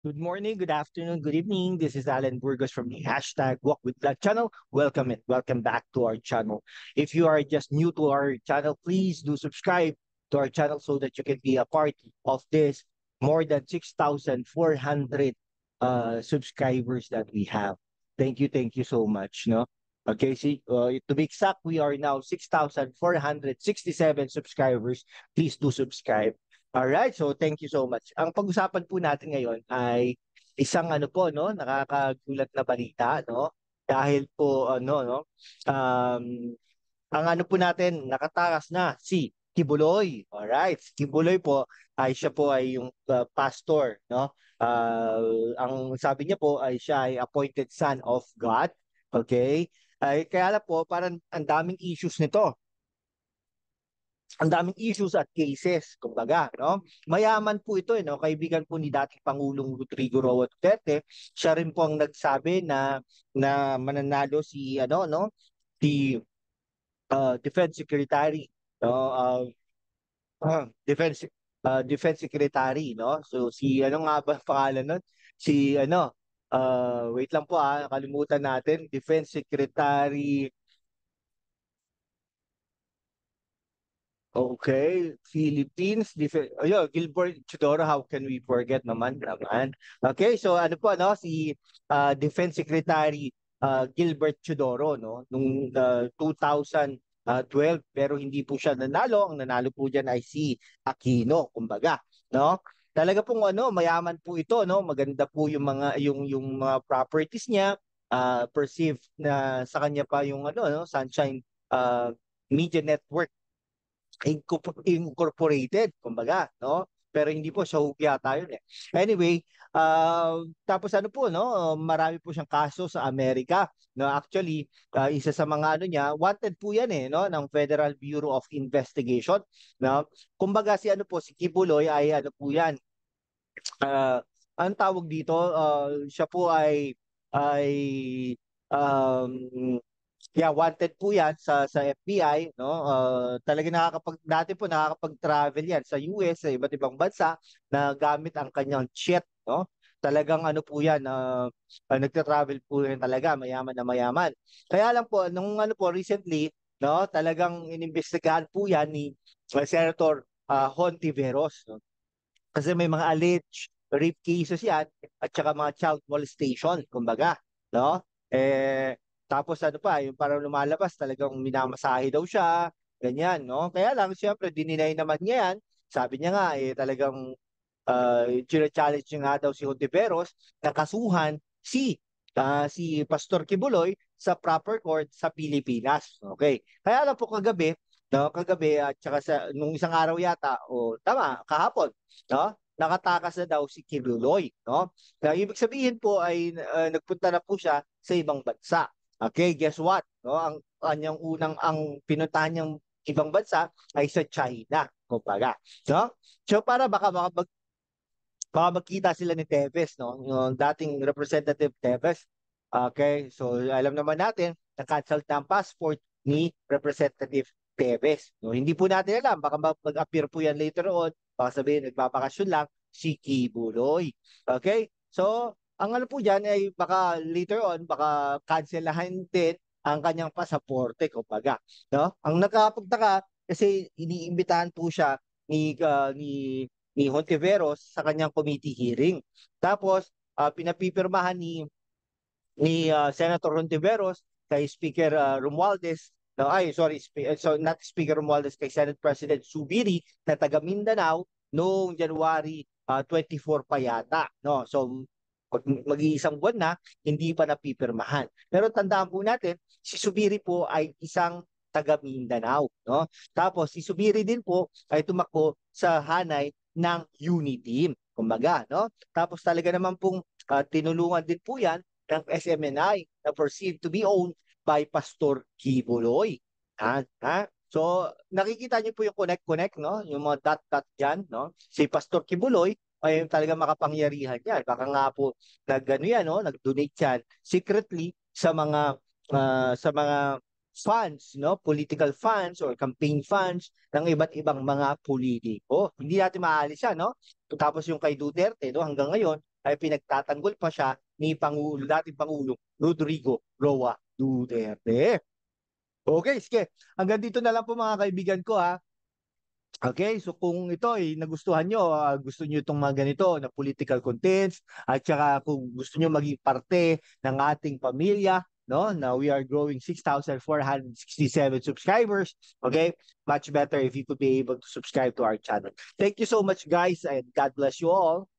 Good morning, good afternoon, good evening. This is Alan Burgos from the hashtag Walk with Blood channel. Welcome and welcome back to our channel. If you are just new to our channel, please do subscribe to our channel so that you can be a part of this more than 6,400 subscribers that we have. Thank you so much. No? Okay, see, to be exact, we are now 6,467 subscribers. Please do subscribe. Alright, so thank you so much. Ang pag-usapan po natin ngayon ay isang ano po no, nakakagulat na balita no. Dahil po ano no, um ang ano po natin nakatakas na si Kibuloy. Alright, si Kibuloy po ay siya po ay yung pastor no. Ang sabi niya po ay siya ay appointed son of God. Okay? Ay kaya lang po parang ang daming issues nito, ang daming issues at cases, kumbaga, no? Mayaman po ito, no? Kaibigan po ni dating Pangulong Rodrigo Roa Duterte. Siya rin po ang nagsabi na mananalo si ano, no? Si Defense Secretary, no? Defense Defense Secretary, no? So si ano nga ba ang pangalan nun? Si ano, wait lang po nakalimutan natin, Defense Secretary. Okay, Philippines, ayun, Gilbert Chodoro, how can we forget naman. Okay, so ano po, no, si Defense Secretary Gilbert Chodoro, no, nung 2012, pero hindi po siya nanalo, ang nanalo po diyan ay si Aquino, kumbaga, no? Talaga pong ano, mayaman po ito, no? Maganda po yung mga properties niya, perceived na sa kanya pa yung ano, no, Sunshine Media Network incorporated, kumbaga, no? Pero hindi po, sa hugya tayo eh. Anyway, tapos ano po, no? Marami po siyang kaso sa Amerika. No, actually, isa sa mga ano niya, wanted po yan eh, no, ng Federal Bureau of Investigation, no? Kumbaga si ano po, si Kibuloy ay ano po yan, anong tawag dito? Siya po ay um, yeah, wanted po 'yan sa FBI, no? Talaga dati po nakakapag-travel 'yan sa US, sa iba't ibang bansa na gamit ang kanyang jet, no? Talagang ano po 'yan, nagta-travel po 'yan talaga, mayaman na mayaman. Kaya lang po nung ano po recently, no, talagang inimbestigahan po 'yan ni Senator Hontiveros, no? Kasi may mga alleged rape cases yan at saka mga child molestation, kumbaga, no? Tapos ano pa, yung parang lumalabas talagang minamasahe daw siya, ganyan, no? Kaya lang, siyempre, dininay naman niya yan. Sabi niya nga, talagang challenge niya nga daw si Hontiveros na kasuhan si Pastor Kibuloy sa proper court sa Pilipinas. Okay. Kaya lang po kagabi, no, kagabi at saka nung isang araw yata o tama, kahapon, no? Nakatakas na daw si Kibuloy, no? Na ibig sabihin po ay nagpunta na po siya sa ibang bansa. Okay, guess what? No, ang kanyang ang pinuntahan niyang ibang bansa ay sa China, kumbaga, no? So para baka magkita sila ni Teves, no? Yung dating Representative Teves. Okay, so alam naman natin, na-cancel na ang passport ni Representative Teves. No? Hindi po natin alam, baka mag-appear po yan later on, baka sabihin, nagbabakasyon lang si Kibuloy. Okay, so ang ano po dyan ay baka later on, baka cancelahan din ang kanyang pasaporte, kumbaga. No? Ang nakapagtaka, kasi iniimbitahan po siya ni Hontiveros sa kanyang committee hearing. Tapos, pinapipirmahan ni Senator Hontiveros kay Speaker Romualdez, no, ay sorry, so not Speaker Romualdez, kay Senate President Subiri na taga Mindanao noong January 24 pa yata, no. So mag-iisang buwan na hindi pa napipirmahan. Pero tandaan po natin, si Subiri po ay isang taga Mindanao, no? Tapos si Subiri din po ay tumakbo sa hanay ng Uniteam, kumbaga, no? Tapos talaga naman pong tinulungan din po 'yan ng SMNI na perceived to be owned by Pastor Kibuloy. Ha? So, nakikita niyo po yung connect-connect, no? Yung mga dot-dot dyan, no? Si Pastor Kibuloy ay talaga makapangyarihan yan. Baka nga po nag-ano yan, no? Nag-donate yan secretly sa mga funds, no? Political funds or campaign funds ng iba't ibang mga politiko. Hindi natin maalis yan, no? Tapos yung kay Duterte, no? Hanggang ngayon, ay pinagtatanggol pa siya ni dating Pangulong Rodrigo Roa Duterte. Okay, sige. Hanggang dito na lang po mga kaibigan ko ha. Okay, so kung ito ay nagustuhan nyo, gusto nyo itong mga ganito na political contents, at saka kung gusto nyo maging parte ng ating pamilya, no, na we are growing 6,467 subscribers, okay, much better if you could be able to subscribe to our channel. Thank you so much guys and God bless you all.